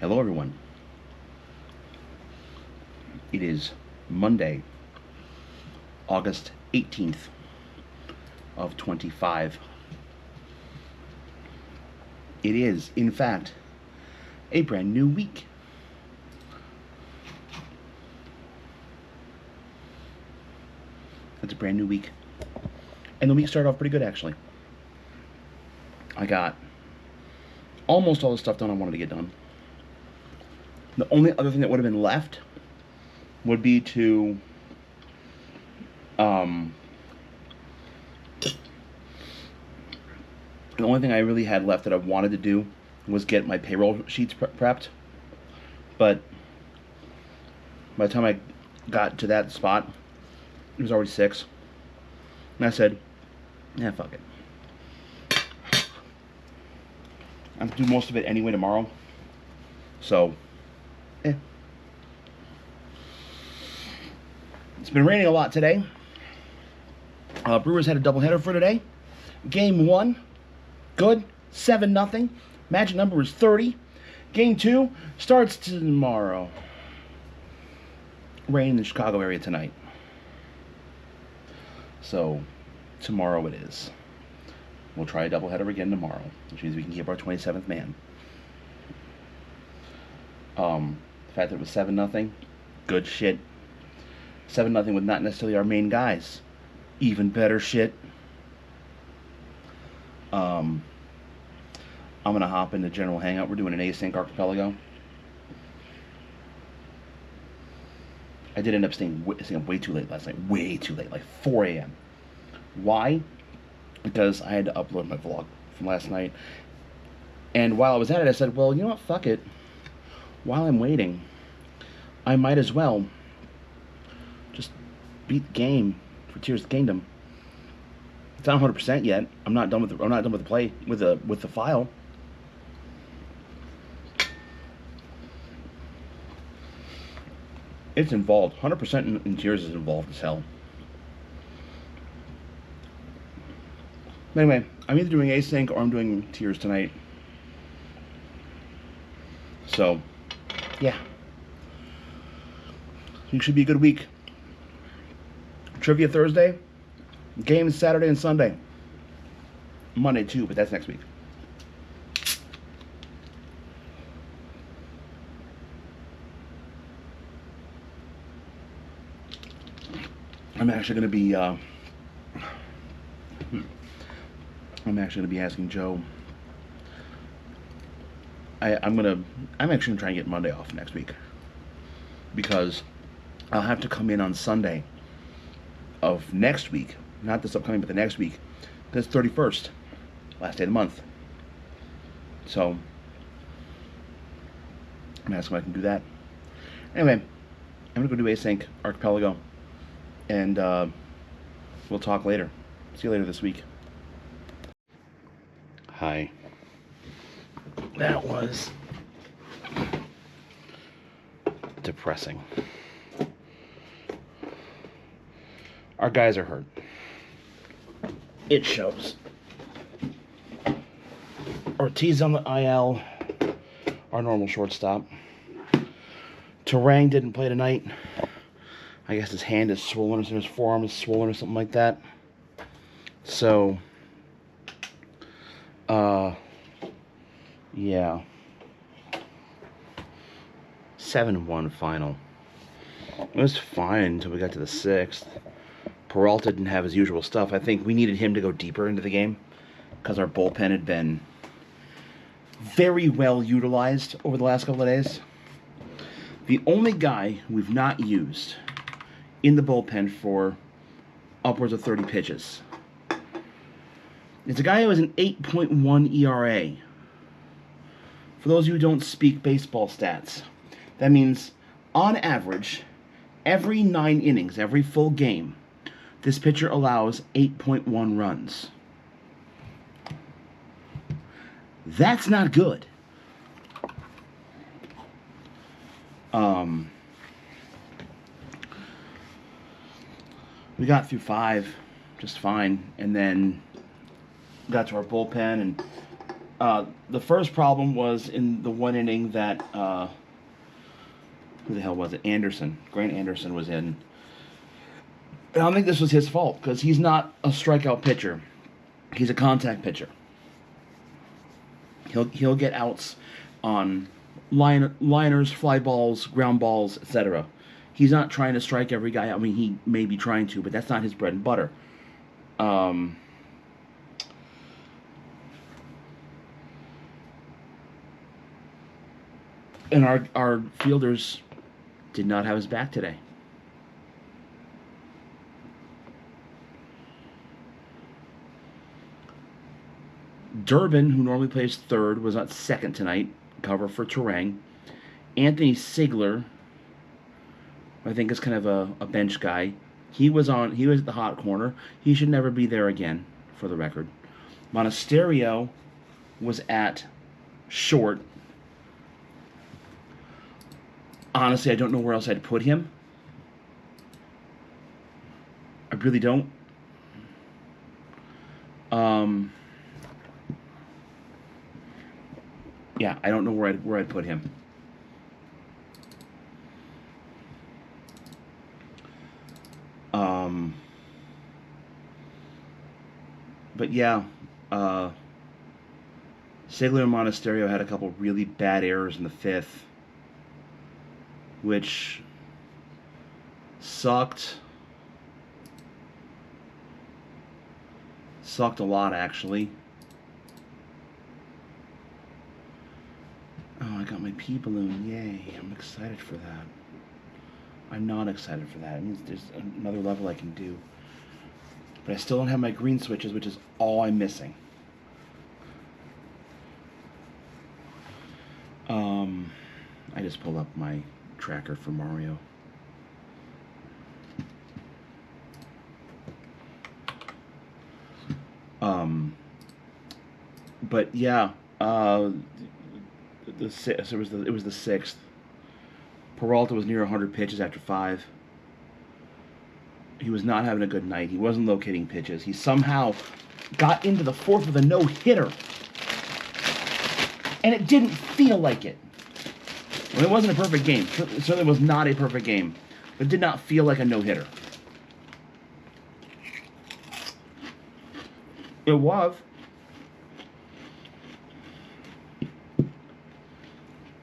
Hello, everyone. It is Monday, August 18th of 25. It is, in fact, a brand new week. It's a brand new week. And the week started off pretty good, actually. I got almost all the stuff done I wanted to get done. The only other thing that would have been left would be to the only thing I really had left that I wanted to do was get my payroll sheets prepped. But by the time I got to that spot, it was already 6. And I said, yeah, fuck it. I'm going to do most of it anyway tomorrow. So, It's been raining a lot today. Brewers had a doubleheader for today. Game 1, good, 7-0. Magic number is 30. Game 2 starts tomorrow. Rain in the Chicago area tonight. So, tomorrow it is. We'll try a doubleheader again tomorrow, which means we can keep our 27th man. The fact that it was 7-0, good shit. 7-0 with not necessarily our main guys. Even better shit. I'm going to hop into General Hangout. We're doing an async archipelago. I did end up staying way too late last night. Way too late, like 4 a.m. Why? Because I had to upload my vlog from last night. And while I was at it, I said, well, you know what? Fuck it. While I'm waiting, I might as well just beat the game for Tears of the Kingdom. It's not 100% yet. I'm not done with the play with the file. It's involved. 100% in Tears is involved as hell. Anyway, I'm either doing async or I'm doing Tears tonight. So, yeah. It should be a good week. Trivia Thursday. Games Saturday and Sunday. Monday too, but that's next week. I'm actually going to be asking Joe. I'm actually gonna try and get Monday off next week because I'll have to come in on Sunday of next week, not this upcoming, but the next week, because it's 31st, last day of the month. So I'm asking if I can do that. Anyway, I'm gonna go do async archipelago, and we'll talk later. See you later this week. Hi. That was depressing. Our guys are hurt. It shows. Ortiz on the IL, our normal shortstop. Terang didn't play tonight. I guess his hand is swollen, or his forearm is swollen, or something like that. So, yeah. 7-1 final. It was fine until we got to the 6th. Peralta didn't have his usual stuff. I think we needed him to go deeper into the game because our bullpen had been very well utilized over the last couple of days. The only guy we've not used in the bullpen for upwards of 30 pitches is a guy who has an 8.1 ERA. For those of you who don't speak baseball stats, that means, on average, every 9 innings, every full game, this pitcher allows 8.1 runs. That's not good. We got through 5 just fine, and then got to our bullpen, and The first problem was in the one inning that who the hell was it? Anderson, Grant Anderson was in. I don't think this was his fault because he's not a strikeout pitcher. He's a contact pitcher. He'll get outs on liners, fly balls, ground balls, etc. He's not trying to strike every guy. I mean, he may be trying to, but that's not his bread and butter. And our fielders did not have his back today. Durbin, who normally plays third, was at second tonight, cover for Turang. Anthony Sigler, I think is kind of a bench guy. He was at the hot corner. He should never be there again, for the record. Monasterio was at short. Honestly, I don't know where else I'd put him. I really don't. Yeah, I don't know where I'd put him. But yeah, Sigler and Monasterio had a couple really bad errors in the fifth, which sucked a lot, actually. Oh, I got my pea balloon. Yay. I'm excited for that. I'm not excited for that. It means there's another level I can do. But I still don't have my green switches, which is all I'm missing. I just pulled up my tracker for Mario. But yeah, it was the sixth. Peralta was near 100 pitches after 5. He was not having a good night. He wasn't locating pitches. He somehow got into the fourth with a no-hitter. And it didn't feel like it. Well, it wasn't a perfect game. It certainly was not a perfect game. But it did not feel like a no-hitter. It was.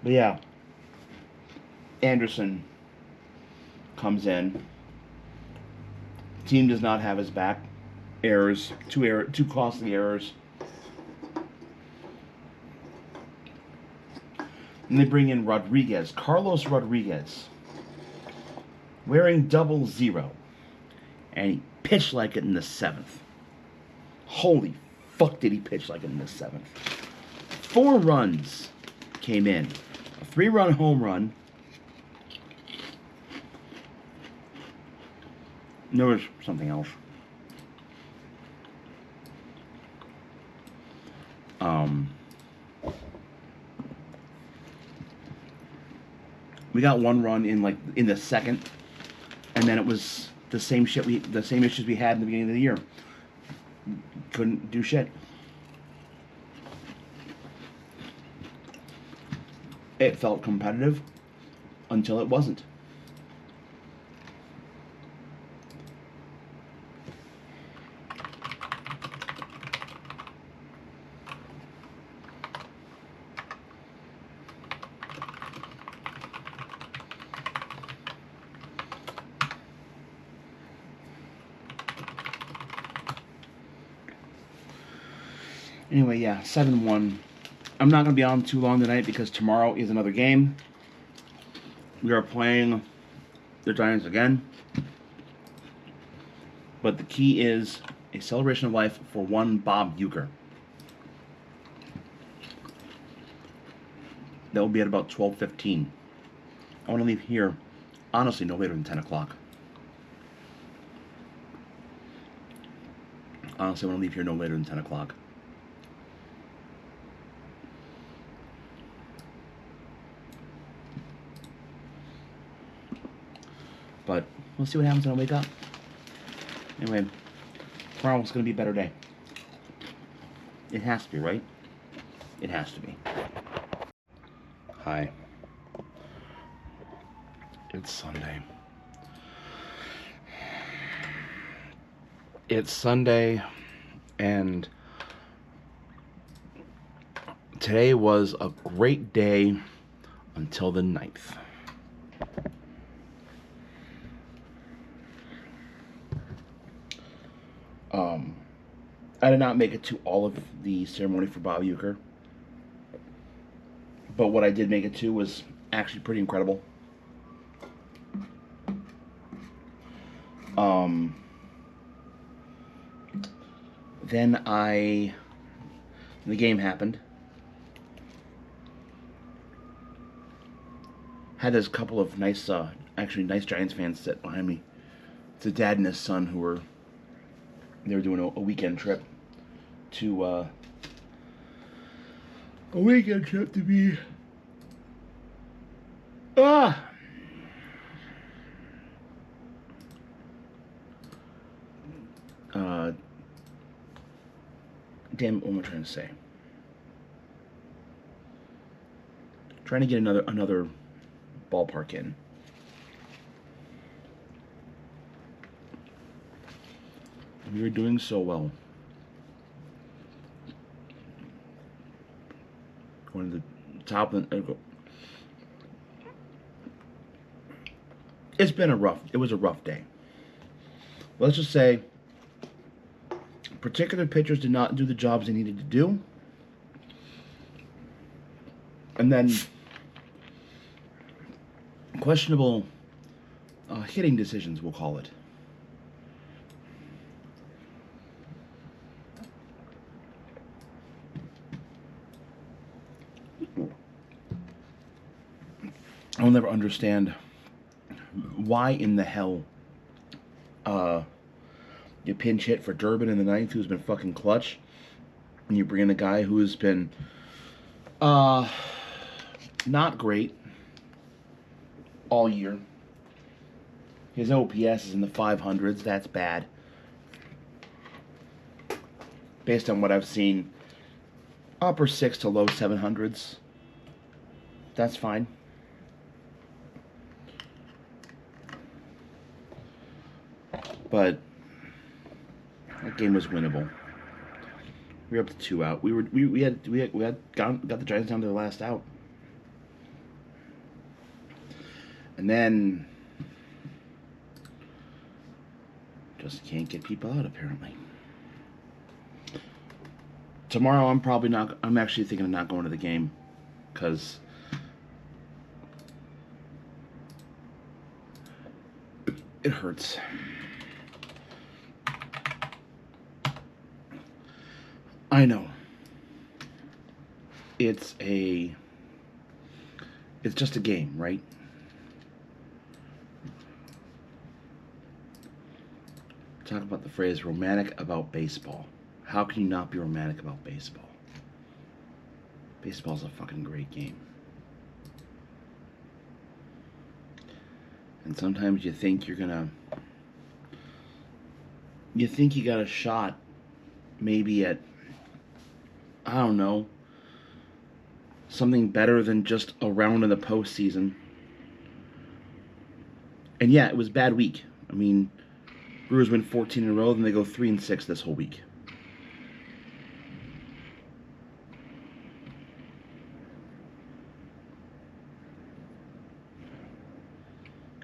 But yeah. Anderson comes in. Team does not have his back. Errors. Two costly errors. And they bring in Rodriguez. Carlos Rodriguez. Wearing 00. And he pitched like it in the 7th. Holy fuck did he pitch like it in the 7th. 4 runs came in. A 3-run home run. There was something else. We got 1 run in the 2nd, and then it was the same issues we had in the beginning of the year. Couldn't do shit. It felt competitive until it wasn't. Anyway, yeah, 7-1. I'm not going to be on too long tonight because tomorrow is another game. We are playing the Giants again. But the key is a celebration of life for one Bob Uecker. That will be at about 12:15. I want to leave here, honestly, no later than 10 o'clock. Honestly, I want to leave here no later than 10 o'clock. But we'll see what happens when I wake up. Anyway, tomorrow's going to be a better day. It has to be, right? It has to be. Hi. It's Sunday. It's Sunday, and today was a great day until the 9th. I did not make it to all of the ceremony for Bob Uecker, but what I did make it to was actually pretty incredible. Then the game happened. Had this couple of nice Giants fans sit behind me. It's a dad and his son who were doing a weekend trip to be damn, what am I trying to say? Trying to get another ballpark in. We were doing so well. Going to the top of the... It was a rough day. Let's just say particular pitchers did not do the jobs they needed to do. And then questionable hitting decisions, we'll call it. I'll never understand why in the hell you pinch hit for Durbin in the 9th, who's been fucking clutch, and you bring in a guy who's been not great all year. His OPS is in the 500s. That's bad. Based on what I've seen, upper 6 to low 700s. That's fine. But that game was winnable. We were up to 2 out. We had got the Giants down to the last out. And then just can't get people out apparently. Tomorrow I'm actually thinking of not going to the game because it hurts. I know. It's just a game, right? Talk about the phrase romantic about baseball. How can you not be romantic about baseball? Baseball's a fucking great game. And sometimes you think you got a shot maybe at, I don't know, something better than just a round in the postseason. And yeah, it was a bad week. I mean, Brewers win 14 in a row, then they go 3-6 this whole week.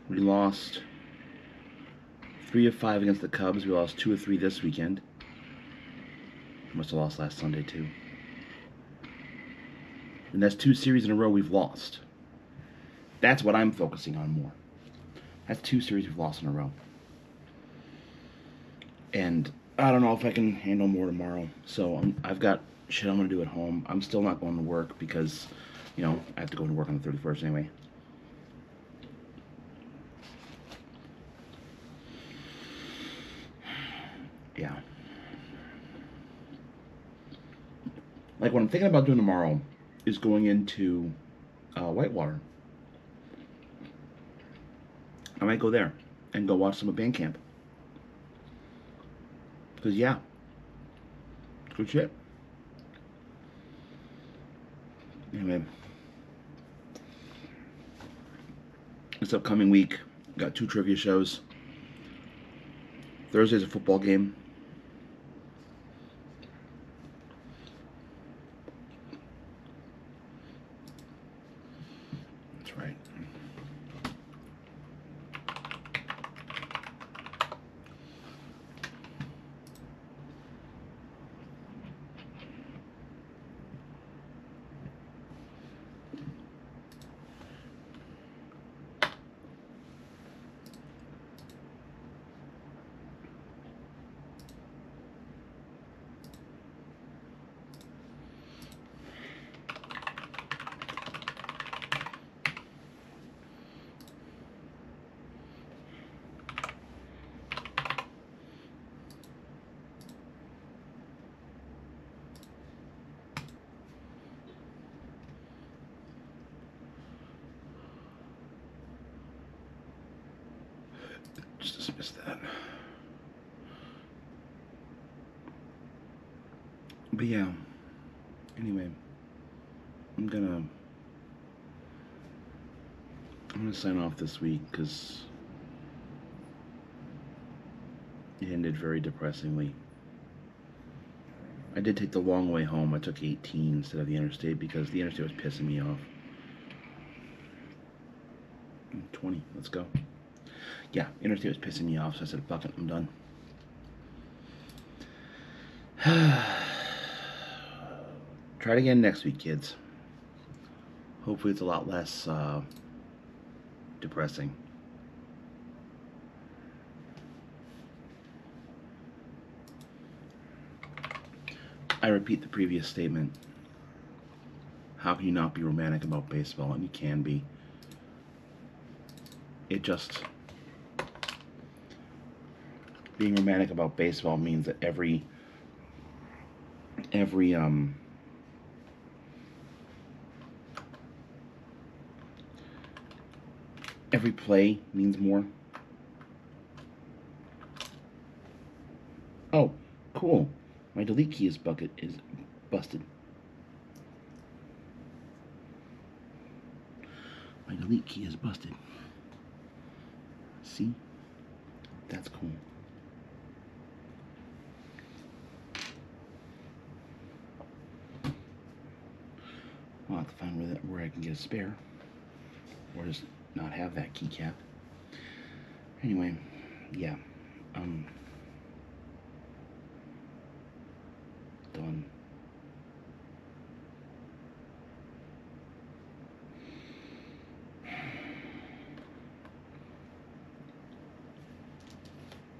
We lost 3 of 5 against the Cubs. We lost 2 of 3 this weekend. Must have lost last Sunday too. And that's 2 series in a row we've lost. That's what I'm focusing on more. That's 2 series we've lost in a row. And I don't know if I can handle more tomorrow. So I've got shit I'm going to do at home. I'm still not going to work because, I have to go to work on the 31st anyway. Yeah. Like, what I'm thinking about doing tomorrow is going into Whitewater. I might go there and go watch some of Bandcamp. Because, yeah, it's good shit. Anyway, this upcoming week, got 2 trivia shows. Thursday's a football game. That's right. Just dismiss that. But yeah, anyway, I'm gonna sign off this week because it ended very depressingly. I did take the long way home. I took 18 instead of the interstate because the interstate was pissing me off. 20, let's go. Yeah, interstate was pissing me off, so I said, fuck it, I'm done. Try it again next week, kids. Hopefully it's a lot less depressing. I repeat the previous statement. How can you not be romantic about baseball? And you can be. It just... Being romantic about baseball means that every play means more. Oh, cool. My delete key is busted. My delete key is busted. See? That's cool. I'll have to find where I can get a spare. Or just not have that keycap. Anyway, yeah. Done.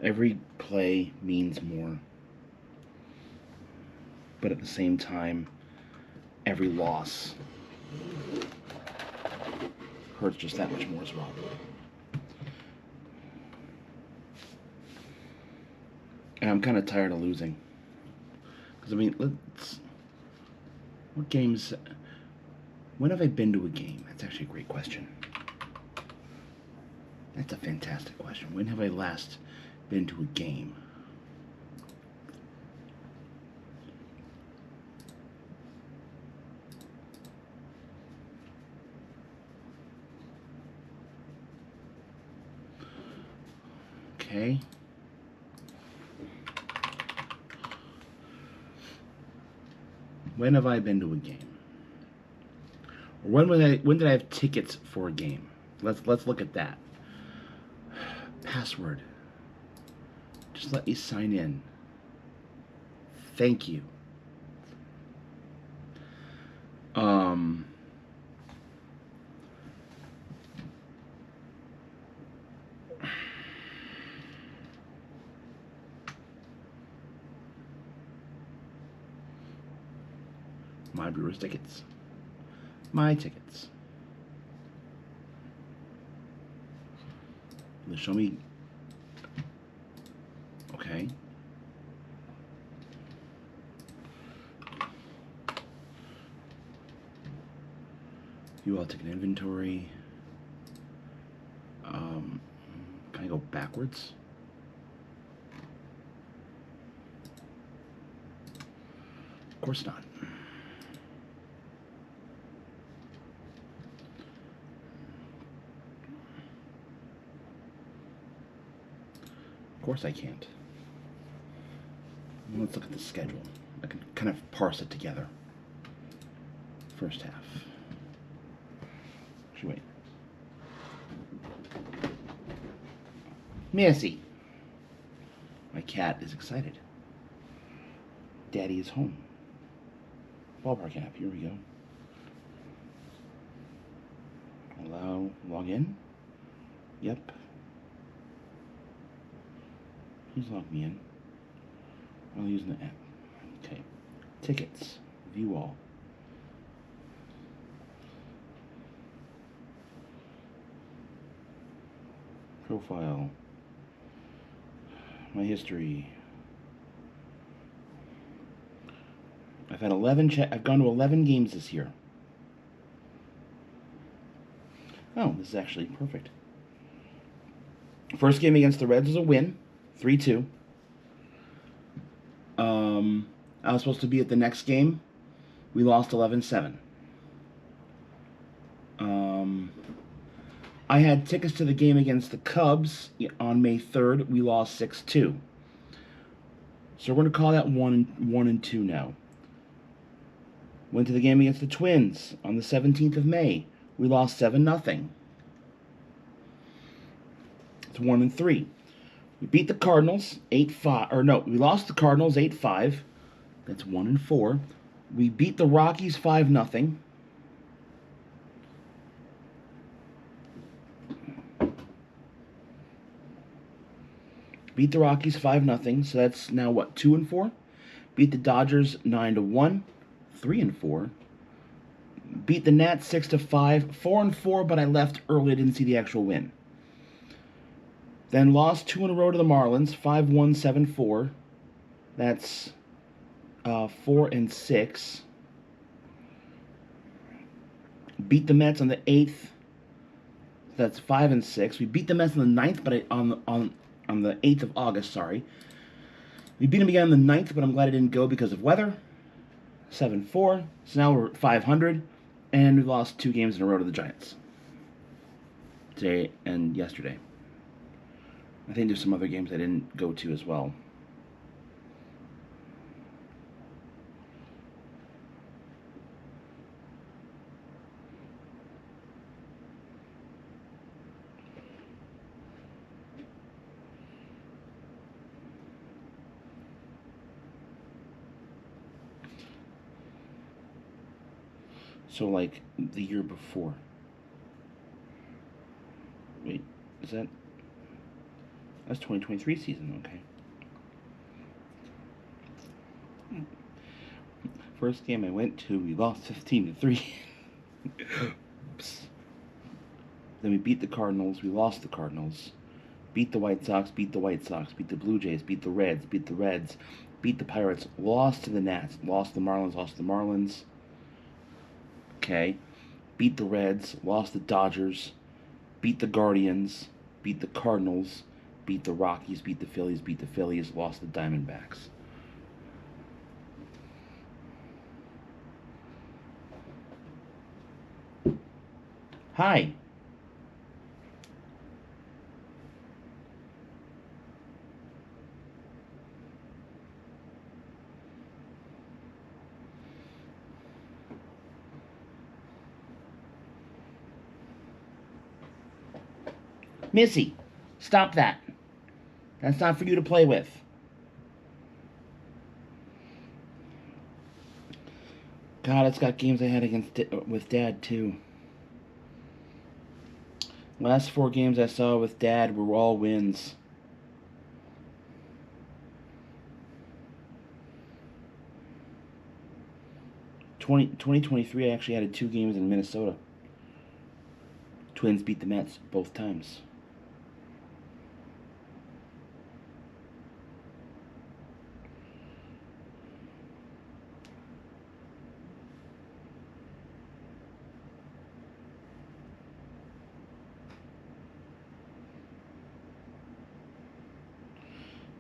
Every play means more. But at the same time, every loss hurts just that much more as well. And I'm kind of tired of losing. Because, I mean, what games... When have I been to a game? That's actually a great question. That's a fantastic question. When have I last been to a game? Okay. When have I been to a game? Or when did I have tickets for a game? Let's look at that. Password. Just let me sign in. Thank you. My Brewers tickets. My tickets. They show me. Okay. You all take an inventory. Can I go backwards? Of course not. Of course I can't. Let's look at the schedule. I can kind of parse it together. First half. Actually, wait. Missy. My cat is excited. Daddy is home. Ballpark app. Here we go. Allow log in. Yep. He's logged me in. I'm using the app. Okay. Tickets. View all. Profile. My history. I've had 11. I've gone to 11 games this year. Oh, this is actually perfect. First game against the Reds was a win, 3-2. I was supposed to be at the next game. We lost 11-7. I had tickets to the game against the Cubs on May 3rd. We lost 6-2. So we're going to call that 1-2 now. Went to the game against the Twins on the 17th of May. We lost 7-0. It's 1-3. We beat the Cardinals 8-5. Or no, we lost the Cardinals 8-5. That's 1-4. We beat the Rockies 5-0. Beat the Rockies 5-0. So that's now what, 2-4? Beat the Dodgers 9-1. 3-4. Beat the Nats 6-5. 4-4, but I left early. I didn't see the actual win. Then lost 2 in a row to the Marlins, 5-1, 7-4. That's 4-6. Beat the Mets on the 8th. That's 5-6. We beat the Mets on the 9th, but on the 8th of August, sorry. We beat them again on the 9th, but I'm glad I didn't go because of weather. 7-4. So now we're at 500, and we lost 2 games in a row to the Giants. Today and yesterday. I think there's some other games I didn't go to as well. So, like, the year before. Wait, is that... That's 2023 season, okay. First game I went to, we lost 15-3. Oops. Then we beat the Cardinals, we lost the Cardinals. Beat the White Sox, beat the White Sox, beat the Blue Jays, beat the Reds, beat the Reds, beat the Pirates, lost to the Nats, lost the Marlins, lost the Marlins. Okay. Beat the Reds, lost the Dodgers, beat the Guardians, beat the Cardinals, beat the Rockies, beat the Phillies, lost the Diamondbacks. Hi. Missy, stop that. That's not for you to play with. God, it's got games I had with Dad, too. Last 4 games I saw with Dad were all wins. In 2023, I actually had 2 games in Minnesota. Twins beat the Mets both times.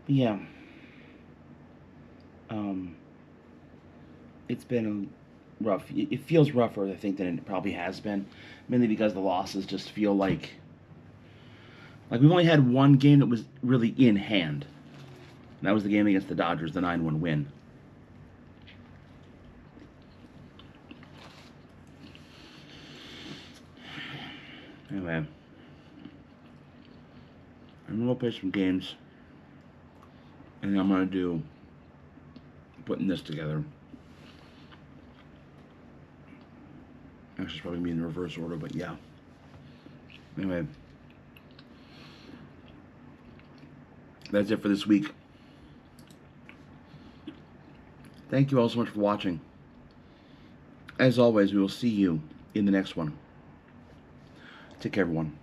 Yeah. It's been rough. It feels rougher, I think, than it probably has been. Mainly because the losses just feel like Like, we've only had one game that was really in hand. And that was the game against the Dodgers, the 9-1 win. Anyway, I'm gonna go play some games, and I'm gonna do putting this together. Actually, it's probably be in the reverse order, but yeah. Anyway, that's it for this week. Thank you all so much for watching. As always, we will see you in the next one. Take care, everyone.